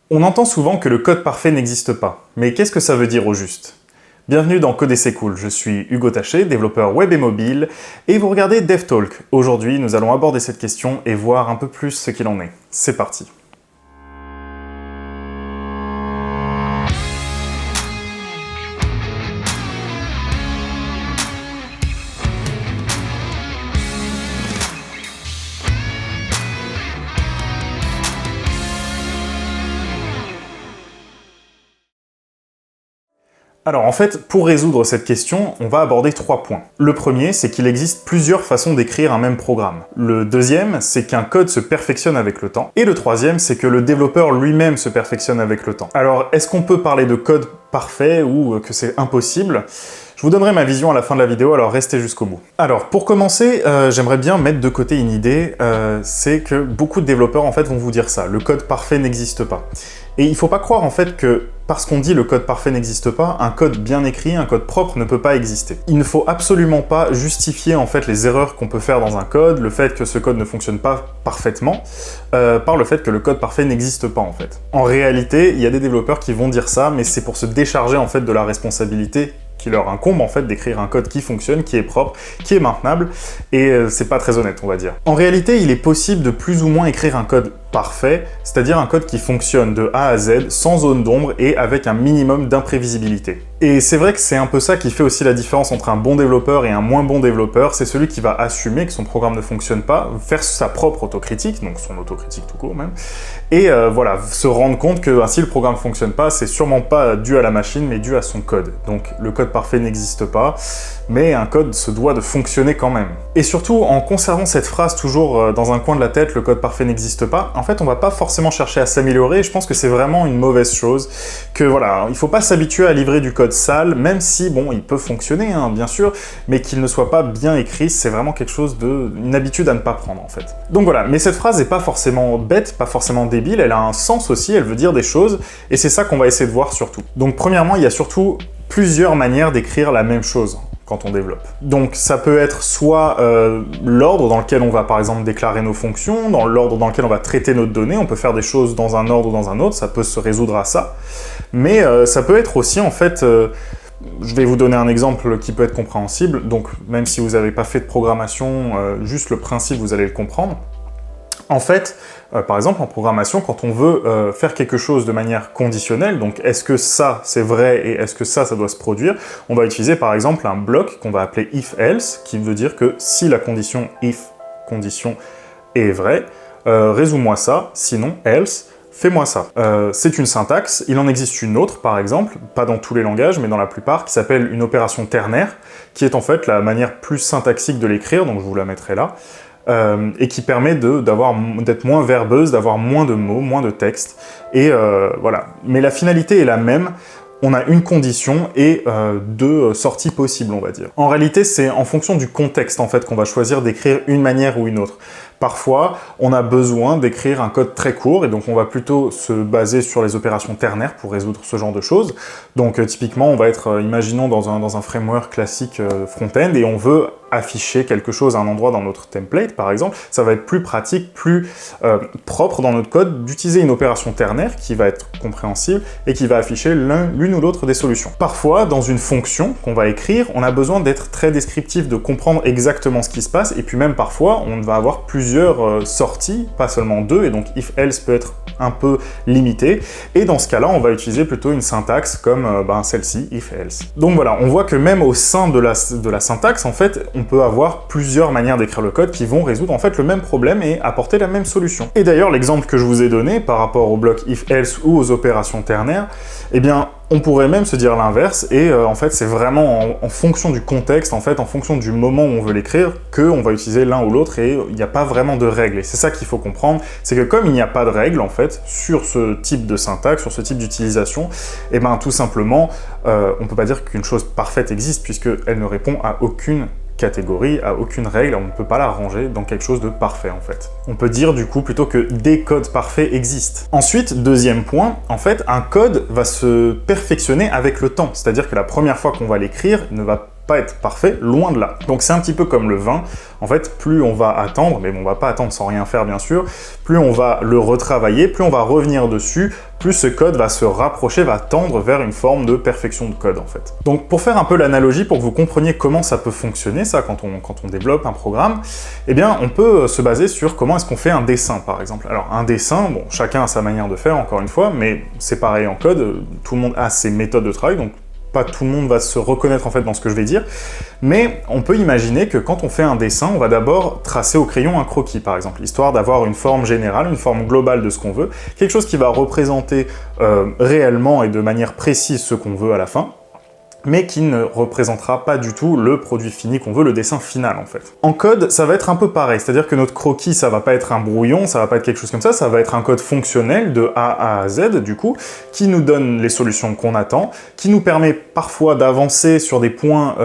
On entend souvent que le code parfait n'existe pas, mais qu'est-ce que ça veut dire au juste? Bienvenue dans Coder c'est cool, je suis Hugo Taché, développeur web et mobile, et vous regardez DevTalk. Aujourd'hui, nous allons aborder cette question et voir un peu plus ce qu'il en est. C'est parti. Alors en fait, pour résoudre cette question, on va aborder 3 points. Le premier, c'est qu'il existe plusieurs façons d'écrire un même programme. Le deuxième, c'est qu'un code se perfectionne avec le temps. Et le troisième, c'est que le développeur lui-même se perfectionne avec le temps. Alors, est-ce qu'on peut parler de code parfait ou que c'est impossible ? Je vous donnerai ma vision à la fin de la vidéo, alors restez jusqu'au bout. Alors, pour commencer, j'aimerais bien mettre de côté une idée, c'est que beaucoup de développeurs en fait vont vous dire ça, le code parfait n'existe pas. Et il faut pas croire en fait que parce qu'on dit le code parfait n'existe pas, un code bien écrit, un code propre ne peut pas exister. Il ne faut absolument pas justifier en fait les erreurs qu'on peut faire dans un code, le fait que ce code ne fonctionne pas parfaitement, par le fait que le code parfait n'existe pas en fait. En réalité, il y a des développeurs qui vont dire ça, mais c'est pour se décharger en fait de la responsabilité qui leur incombe en fait d'écrire un code qui fonctionne, qui est propre, qui est maintenable, et c'est pas très honnête on va dire. En réalité, il est possible de plus ou moins écrire un code parfait, c'est-à-dire un code qui fonctionne de A à Z, sans zone d'ombre et avec un minimum d'imprévisibilité. Et c'est vrai que c'est un peu ça qui fait aussi la différence entre un bon développeur et un moins bon développeur, c'est celui qui va assumer que son programme ne fonctionne pas, faire sa propre autocritique, donc son autocritique tout court même, et voilà, se rendre compte que si le programme ne fonctionne pas, c'est sûrement pas dû à la machine, mais dû à son code. Donc le code parfait n'existe pas, mais un code se doit de fonctionner quand même. Et surtout, en conservant cette phrase toujours dans un coin de la tête, le code parfait n'existe pas, en fait on va pas forcément chercher à s'améliorer, je pense que c'est vraiment une mauvaise chose, que voilà, il faut pas s'habituer à livrer du code sale, même si, bon, il peut fonctionner, hein, bien sûr, mais qu'il ne soit pas bien écrit, c'est vraiment quelque chose une habitude à ne pas prendre, en fait. Donc voilà, mais cette phrase n'est pas forcément bête, pas forcément débile, elle a un sens aussi, elle veut dire des choses, et c'est ça qu'on va essayer de voir surtout. Donc premièrement, il y a surtout plusieurs manières d'écrire la même chose quand on développe. Donc ça peut être soit l'ordre dans lequel on va par exemple déclarer nos fonctions, dans l'ordre dans lequel on va traiter notre donnée, on peut faire des choses dans un ordre ou dans un autre, ça peut se résoudre à ça, mais ça peut être aussi en fait, je vais vous donner un exemple qui peut être compréhensible, donc même si vous n'avez pas fait de programmation, juste le principe vous allez le comprendre. En fait, par exemple, en programmation, quand on veut faire quelque chose de manière conditionnelle, donc est-ce que ça c'est vrai et est-ce que ça doit se produire, on va utiliser par exemple un bloc qu'on va appeler if-else, qui veut dire que si la condition if, condition est vraie, résous-moi ça, sinon else, fais-moi ça. C'est une syntaxe, il en existe une autre par exemple, pas dans tous les langages, mais dans la plupart, qui s'appelle une opération ternaire, qui est en fait la manière plus syntaxique de l'écrire, donc je vous la mettrai là, et qui permet d'être moins verbeuse, d'avoir moins de mots, moins de texte, et voilà. Mais la finalité est la même, on a une condition et deux sorties possibles, on va dire. En réalité, c'est en fonction du contexte, en fait, qu'on va choisir d'écrire une manière ou une autre. Parfois, on a besoin d'écrire un code très court, et donc on va plutôt se baser sur les opérations ternaires pour résoudre ce genre de choses. Donc typiquement, on va être, imaginons, dans un framework classique front-end, et on veut afficher quelque chose à un endroit dans notre template, par exemple, ça va être plus pratique, plus propre dans notre code d'utiliser une opération ternaire qui va être compréhensible et qui va afficher l'une ou l'autre des solutions. Parfois, dans une fonction qu'on va écrire, on a besoin d'être très descriptif, de comprendre exactement ce qui se passe, et puis même parfois, on va avoir plusieurs sorties, pas seulement deux, et donc if-else peut être un peu limité, et dans ce cas-là, on va utiliser plutôt une syntaxe comme celle-ci, if-else. Donc voilà, on voit que même au sein de la syntaxe, en fait, on peut avoir plusieurs manières d'écrire le code qui vont résoudre en fait le même problème et apporter la même solution. Et d'ailleurs, l'exemple que je vous ai donné par rapport au bloc if-else ou aux opérations ternaires, eh bien, on pourrait même se dire l'inverse, et en fait, c'est vraiment en fonction du contexte, en fait, en fonction du moment où on veut l'écrire, qu'on va utiliser l'un ou l'autre, et il n'y a pas vraiment de règles. Et c'est ça qu'il faut comprendre, c'est que comme il n'y a pas de règles, en fait, sur ce type de syntaxe, sur ce type d'utilisation, eh ben, tout simplement, on ne peut pas dire qu'une chose parfaite existe, puisqu'elle ne répond à aucune catégorie, à aucune règle, on ne peut pas la ranger dans quelque chose de parfait en fait. On peut dire du coup plutôt que des codes parfaits existent. Ensuite, deuxième point, en fait, un code va se perfectionner avec le temps, c'est-à-dire que la première fois qu'on va l'écrire, ne va pas être parfait, loin de là. Donc c'est un petit peu comme le vin, en fait, plus on va attendre, mais bon, on va pas attendre sans rien faire bien sûr, plus on va le retravailler, plus on va revenir dessus, plus ce code va se rapprocher, va tendre vers une forme de perfection de code en fait. Donc pour faire un peu l'analogie, pour que vous compreniez comment ça peut fonctionner ça quand on développe un programme, eh bien on peut se baser sur comment est-ce qu'on fait un dessin par exemple. Alors un dessin, bon, chacun a sa manière de faire encore une fois, mais c'est pareil en code, tout le monde a ses méthodes de travail, donc pas tout le monde va se reconnaître en fait dans ce que je vais dire, mais on peut imaginer que quand on fait un dessin, on va d'abord tracer au crayon un croquis par exemple, histoire d'avoir une forme générale, une forme globale de ce qu'on veut, quelque chose qui va représenter réellement et de manière précise ce qu'on veut à la fin, mais qui ne représentera pas du tout le produit fini qu'on veut, le dessin final en fait. En code, ça va être un peu pareil, c'est-à-dire que notre croquis, ça va pas être un brouillon, ça va pas être quelque chose comme ça va être un code fonctionnel de A à Z du coup, qui nous donne les solutions qu'on attend, qui nous permet parfois d'avancer sur des points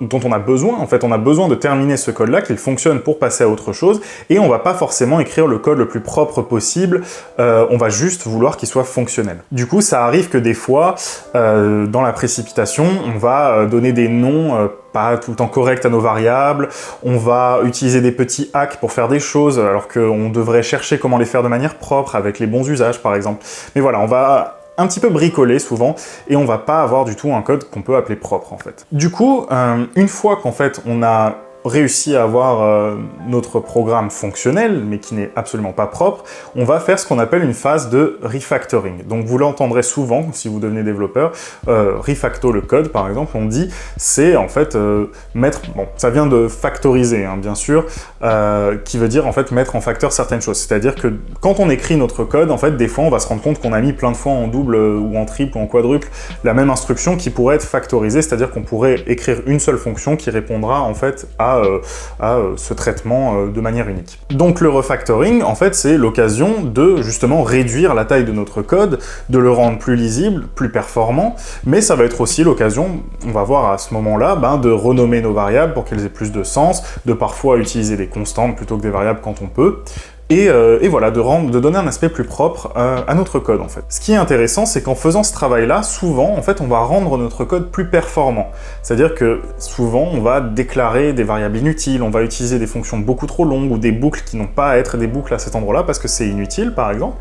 dont on a besoin, en fait on a besoin de terminer ce code-là, qu'il fonctionne pour passer à autre chose, et on va pas forcément écrire le code le plus propre possible, on va juste vouloir qu'il soit fonctionnel. Du coup ça arrive que des fois, dans la précipitation, on va donner des noms pas tout le temps corrects à nos variables, on va utiliser des petits hacks pour faire des choses, alors qu'on devrait chercher comment les faire de manière propre, avec les bons usages par exemple. Mais voilà, on va un petit peu bricolé souvent, et on va pas avoir du tout un code qu'on peut appeler propre en fait. Du coup, une fois qu'en fait on a réussi à avoir notre programme fonctionnel, mais qui n'est absolument pas propre, on va faire ce qu'on appelle une phase de refactoring. Donc vous l'entendrez souvent, si vous devenez développeur, refacto le code par exemple, on dit, c'est en fait mettre, bon, ça vient de factoriser, hein, bien sûr, qui veut dire en fait mettre en facteur certaines choses. C'est-à-dire que quand on écrit notre code, en fait, des fois on va se rendre compte qu'on a mis plein de fois en double ou en triple ou en quadruple la même instruction qui pourrait être factorisée, c'est-à-dire qu'on pourrait écrire une seule fonction qui répondra en fait à ce traitement de manière unique. Donc le refactoring, en fait, c'est l'occasion de justement réduire la taille de notre code, de le rendre plus lisible, plus performant, mais ça va être aussi l'occasion, on va voir à ce moment-là, de renommer nos variables pour qu'elles aient plus de sens, de parfois utiliser des constantes plutôt que des variables quand on peut, et voilà, de donner un aspect plus propre à notre code en fait. Ce qui est intéressant, c'est qu'en faisant ce travail-là, souvent, en fait, on va rendre notre code plus performant. C'est-à-dire que souvent, on va déclarer des variables inutiles, on va utiliser des fonctions beaucoup trop longues ou des boucles qui n'ont pas à être des boucles à cet endroit-là parce que c'est inutile, par exemple.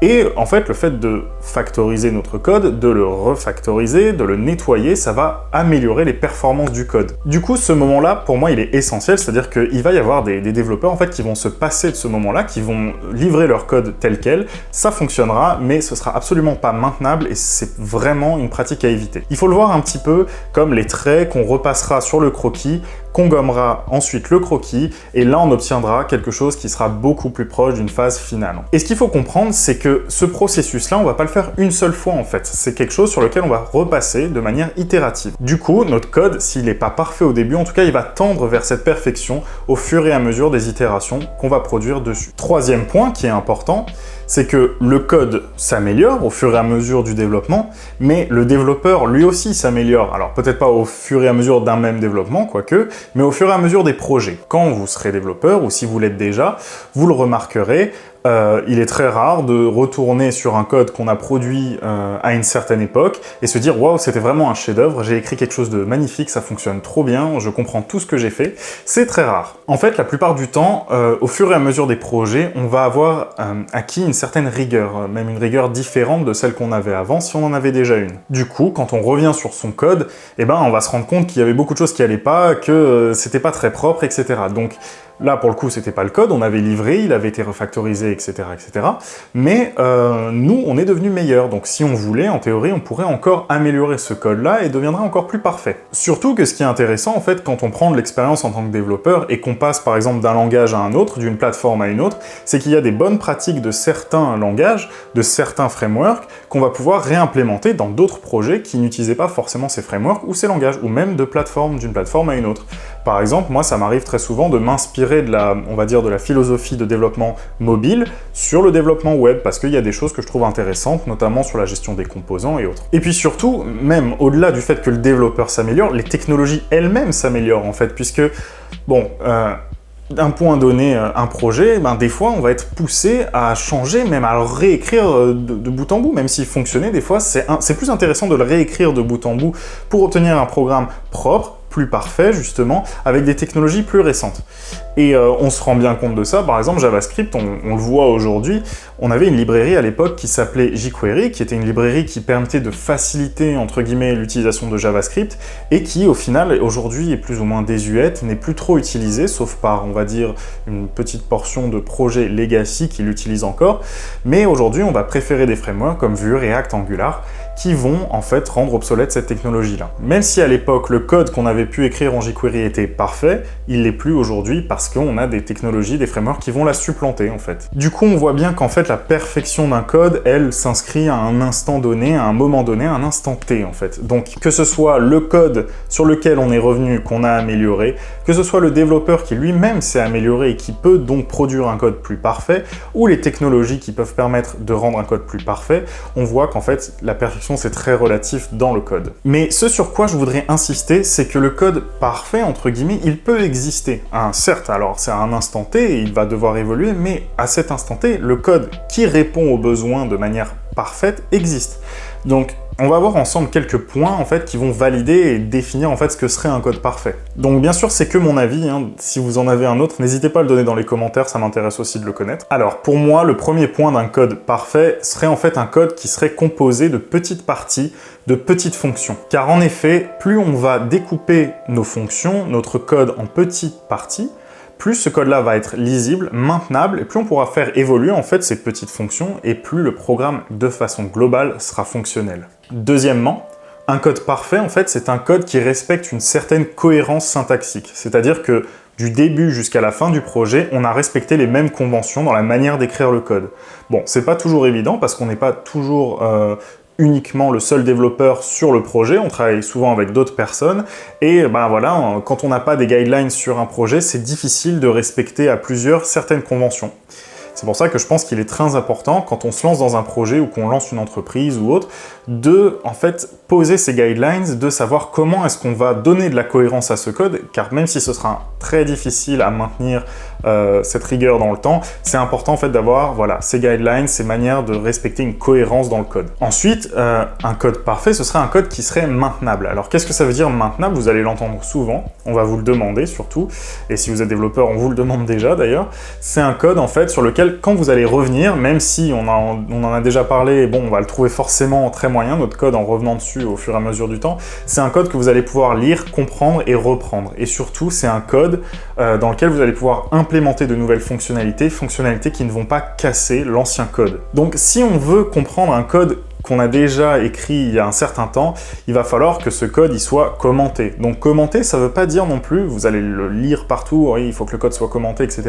Et en fait, le fait de factoriser notre code, de le refactoriser, de le nettoyer, ça va améliorer les performances du code. Du coup, ce moment-là, pour moi, il est essentiel, c'est-à-dire qu'il va y avoir des développeurs en fait qui vont se passer de ce moment-là, qui vont livrer leur code tel quel, ça fonctionnera, mais ce sera absolument pas maintenable et c'est vraiment une pratique à éviter. Il faut le voir un petit peu comme les traits qu'on repassera sur le croquis, qu'on gommera ensuite le croquis, et là on obtiendra quelque chose qui sera beaucoup plus proche d'une phase finale. Et ce qu'il faut comprendre, c'est que ce processus-là, on va pas le faire une seule fois en fait, c'est quelque chose sur lequel on va repasser de manière itérative. Du coup, notre code, s'il n'est pas parfait au début, en tout cas il va tendre vers cette perfection au fur et à mesure des itérations qu'on va produire dessus. Troisième point qui est important, c'est que le code s'améliore au fur et à mesure du développement, mais le développeur lui aussi s'améliore. Alors peut-être pas au fur et à mesure d'un même développement, quoique, mais au fur et à mesure des projets. Quand vous serez développeur, ou si vous l'êtes déjà, vous le remarquerez, il est très rare de retourner sur un code qu'on a produit à une certaine époque et se dire « Waouh, c'était vraiment un chef-d'œuvre, j'ai écrit quelque chose de magnifique, ça fonctionne trop bien, je comprends tout ce que j'ai fait ». C'est très rare. En fait, la plupart du temps, au fur et à mesure des projets, on va avoir acquis une certaine rigueur, même une rigueur différente de celle qu'on avait avant si on en avait déjà une. Du coup, quand on revient sur son code, on va se rendre compte qu'il y avait beaucoup de choses qui allaient pas, que c'était pas très propre, etc. Donc, là, pour le coup, c'était pas le code, on avait livré, il avait été refactorisé, etc., etc. Mais nous, on est devenus meilleurs. Donc si on voulait, en théorie, on pourrait encore améliorer ce code-là et deviendra encore plus parfait. Surtout que ce qui est intéressant, en fait, quand on prend de l'expérience en tant que développeur et qu'on passe, par exemple, d'un langage à un autre, d'une plateforme à une autre, c'est qu'il y a des bonnes pratiques de certains langages, de certains frameworks, qu'on va pouvoir réimplémenter dans d'autres projets qui n'utilisaient pas forcément ces frameworks ou ces langages, ou même de plateforme, d'une plateforme à une autre. Par exemple, moi, ça m'arrive très souvent de m'inspirer de la, on va dire, de la philosophie de développement mobile sur le développement web, parce qu'il y a des choses que je trouve intéressantes, notamment sur la gestion des composants et autres. Et puis surtout, même au-delà du fait que le développeur s'améliore, les technologies elles-mêmes s'améliorent en fait, puisque, bon, d'un point donné un projet, ben des fois on va être poussé à changer, même à le réécrire de bout en bout, même s'il fonctionnait, des fois c'est plus intéressant de le réécrire de bout en bout pour obtenir un programme propre, plus parfait justement, avec des technologies plus récentes. Et on se rend bien compte de ça, par exemple JavaScript, on le voit aujourd'hui, on avait une librairie à l'époque qui s'appelait jQuery, qui était une librairie qui permettait de faciliter, entre guillemets, l'utilisation de JavaScript, et qui au final, aujourd'hui, est plus ou moins désuète, n'est plus trop utilisée, sauf par, on va dire, une petite portion de projets legacy qui l'utilisent encore, mais aujourd'hui on va préférer des frameworks comme Vue, React, Angular, qui vont en fait rendre obsolète cette technologie-là. Même si à l'époque le code qu'on avait pu écrire en jQuery était parfait, il l'est plus aujourd'hui parce qu'on a des technologies, des frameworks qui vont la supplanter en fait. Du coup, on voit bien qu'en fait la perfection d'un code, elle s'inscrit à un instant donné, à un moment donné, à un instant T en fait. Donc que ce soit le code sur lequel on est revenu, qu'on a amélioré, que ce soit le développeur qui lui-même s'est amélioré et qui peut donc produire un code plus parfait, ou les technologies qui peuvent permettre de rendre un code plus parfait, on voit qu'en fait la perfection c'est très relatif dans le code. Mais ce sur quoi je voudrais insister, c'est que le code parfait, entre guillemets, il peut exister. Certes, alors c'est à un instant T, et il va devoir évoluer, mais à cet instant T, le code qui répond aux besoins de manière parfaite existe. Donc, on va voir ensemble quelques points en fait qui vont valider et définir en fait ce que serait un code parfait. Donc bien sûr c'est que mon avis, hein. Si vous en avez un autre, n'hésitez pas à le donner dans les commentaires, ça m'intéresse aussi de le connaître. Alors pour moi, le premier point d'un code parfait serait en fait un code qui serait composé de petites parties, de petites fonctions. Car en effet, plus on va découper nos fonctions, notre code en petites parties, plus ce code-là va être lisible, maintenable, et plus on pourra faire évoluer en fait ces petites fonctions, et plus le programme de façon globale sera fonctionnel. Deuxièmement, un code parfait, en fait, c'est un code qui respecte une certaine cohérence syntaxique. C'est-à-dire que du début jusqu'à la fin du projet, on a respecté les mêmes conventions dans la manière d'écrire le code. Bon, c'est pas toujours évident parce qu'on n'est pas toujours uniquement le seul développeur sur le projet, on travaille souvent avec d'autres personnes, et ben voilà, quand on n'a pas des guidelines sur un projet, c'est difficile de respecter à plusieurs certaines conventions. C'est pour ça que je pense qu'il est très important, quand on se lance dans un projet ou qu'on lance une entreprise ou autre, de en fait poser ces guidelines, de savoir comment est-ce qu'on va donner de la cohérence à ce code, car même si ce sera très difficile à maintenir cette rigueur dans le temps, c'est important en fait d'avoir voilà, ces guidelines, ces manières de respecter une cohérence dans le code. Ensuite, un code parfait, ce serait un code qui serait maintenable. Alors qu'est-ce que ça veut dire maintenable? Vous allez l'entendre souvent, on va vous le demander surtout, et si vous êtes développeur, on vous le demande déjà d'ailleurs. C'est un code en fait sur lequel quand vous allez revenir, même si on en a déjà parlé, bon, on va le trouver forcément très moyen, notre code, en revenant dessus au fur et à mesure du temps, c'est un code que vous allez pouvoir lire, comprendre et reprendre. Et surtout, c'est un code dans lequel vous allez pouvoir implémenter de nouvelles fonctionnalités qui ne vont pas casser l'ancien code. Donc si on veut comprendre un code qu'on a déjà écrit il y a un certain temps, il va falloir que ce code il soit commenté. Donc commenter, ça ne veut pas dire non plus, vous allez le lire partout, oui, il faut que le code soit commenté, etc.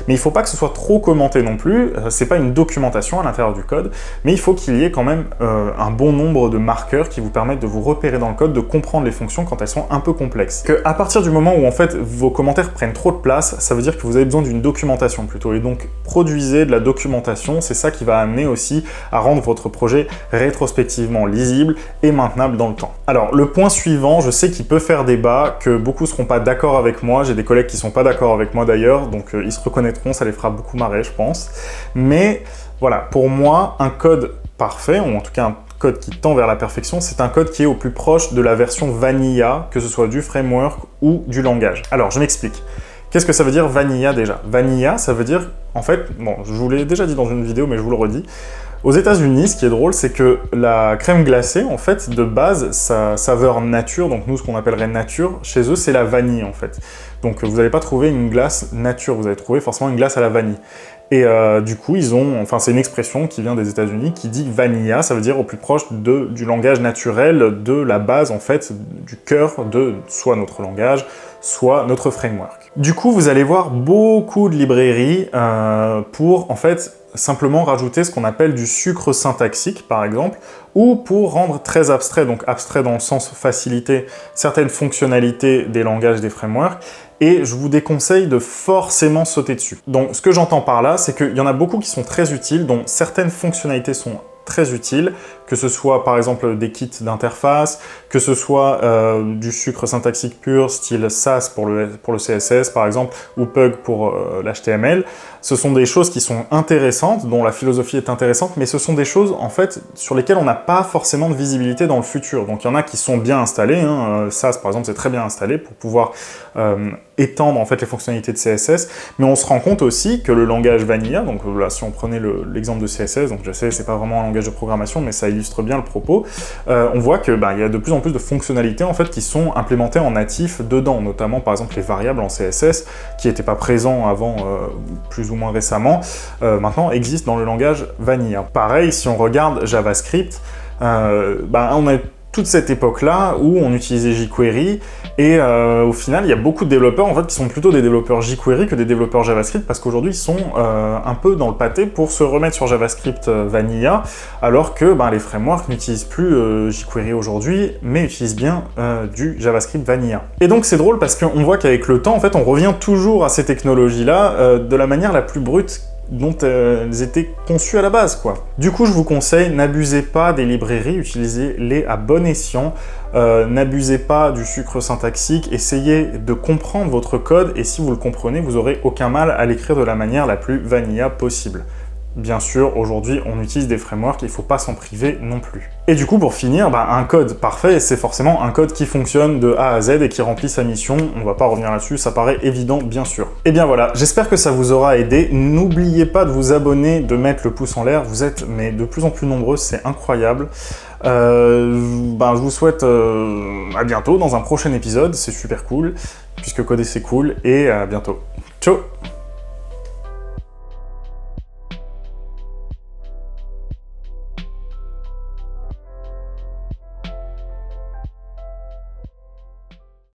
Mais il ne faut pas que ce soit trop commenté non plus, c'est pas une documentation à l'intérieur du code, mais il faut qu'il y ait quand même un bon nombre de marqueurs qui vous permettent de vous repérer dans le code, de comprendre les fonctions quand elles sont un peu complexes. Que à partir du moment où en fait vos commentaires prennent trop de place, ça veut dire que vous avez besoin d'une documentation plutôt, et donc produisez de la documentation, c'est ça qui va amener aussi à rendre votre projet rétrospectivement lisible et maintenable dans le temps. Alors le point suivant, je sais qu'il peut faire débat, que beaucoup ne seront pas d'accord avec moi, j'ai des collègues qui ne sont pas d'accord avec moi d'ailleurs, donc ils se reconnaîtront, ça les fera beaucoup marrer je pense, mais voilà, pour moi un code parfait, ou en tout cas un code qui tend vers la perfection, c'est un code qui est au plus proche de la version vanilla, que ce soit du framework ou du langage. Alors je m'explique. Qu'est-ce que ça veut dire vanilla déjà? Vanilla, ça veut dire, en fait, bon, je vous l'ai déjà dit dans une vidéo, mais je vous le redis. Aux États-Unis, ce qui est drôle, c'est que la crème glacée, en fait, de base, sa saveur nature, donc nous, ce qu'on appellerait nature, chez eux, c'est la vanille, en fait. Donc, vous n'allez pas trouver une glace nature, vous allez trouver forcément une glace à la vanille. Et du coup, ils ont, enfin, c'est une expression qui vient des États-Unis qui dit vanilla, ça veut dire au plus proche du langage naturel, de la base, en fait, du cœur de soit notre langage, soit notre framework. Du coup, vous allez voir beaucoup de librairies pour, en fait, simplement rajouter ce qu'on appelle du sucre syntaxique, par exemple, ou pour rendre très abstrait, donc abstrait dans le sens faciliter certaines fonctionnalités des langages des frameworks, et je vous déconseille de forcément sauter dessus. Donc ce que j'entends par là, c'est qu'il y en a beaucoup qui sont très utiles, dont certaines fonctionnalités sont très utiles, que ce soit par exemple des kits d'interface, que ce soit du sucre syntaxique pur, style Sass pour le CSS par exemple, ou Pug pour l'HTML. Ce sont des choses qui sont intéressantes, dont la philosophie est intéressante, mais ce sont des choses en fait sur lesquelles on n'a pas forcément de visibilité dans le futur. Donc il y en a qui sont bien installés, hein. Sass par exemple c'est très bien installé pour pouvoir étendre en fait les fonctionnalités de CSS, mais on se rend compte aussi que le langage Vanilla, donc là si on prenait l'exemple de CSS, donc je sais c'est pas vraiment un langage de programmation, mais ça illustre bien le propos, on voit que il y a de plus en plus de fonctionnalités en fait qui sont implémentées en natif dedans, notamment par exemple les variables en CSS qui n'étaient pas présents avant plus ou moins récemment, maintenant existent dans le langage Vanilla. Pareil, si on regarde JavaScript, on a toute cette époque-là où on utilisait jQuery et au final il y a beaucoup de développeurs en fait qui sont plutôt des développeurs jQuery que des développeurs JavaScript parce qu'aujourd'hui ils sont un peu dans le pâté pour se remettre sur JavaScript Vanilla alors que les frameworks n'utilisent plus jQuery aujourd'hui mais utilisent bien du JavaScript Vanilla. Et donc c'est drôle parce qu'on voit qu'avec le temps en fait on revient toujours à ces technologies-là de la manière la plus brute dont elles étaient conçues à la base, quoi. Du coup, je vous conseille, n'abusez pas des librairies, utilisez-les à bon escient, n'abusez pas du sucre syntaxique, essayez de comprendre votre code, et si vous le comprenez, vous n'aurez aucun mal à l'écrire de la manière la plus vanilla possible. Bien sûr, aujourd'hui, on utilise des frameworks, il ne faut pas s'en priver non plus. Et du coup, pour finir, un code parfait, c'est forcément un code qui fonctionne de A à Z et qui remplit sa mission. On ne va pas revenir là-dessus, ça paraît évident, bien sûr. Et bien voilà, j'espère que ça vous aura aidé. N'oubliez pas de vous abonner, de mettre le pouce en l'air. Vous êtes de plus en plus nombreux, c'est incroyable. Je vous souhaite à bientôt dans un prochain épisode, c'est super cool, puisque coder c'est cool, et à bientôt. Ciao!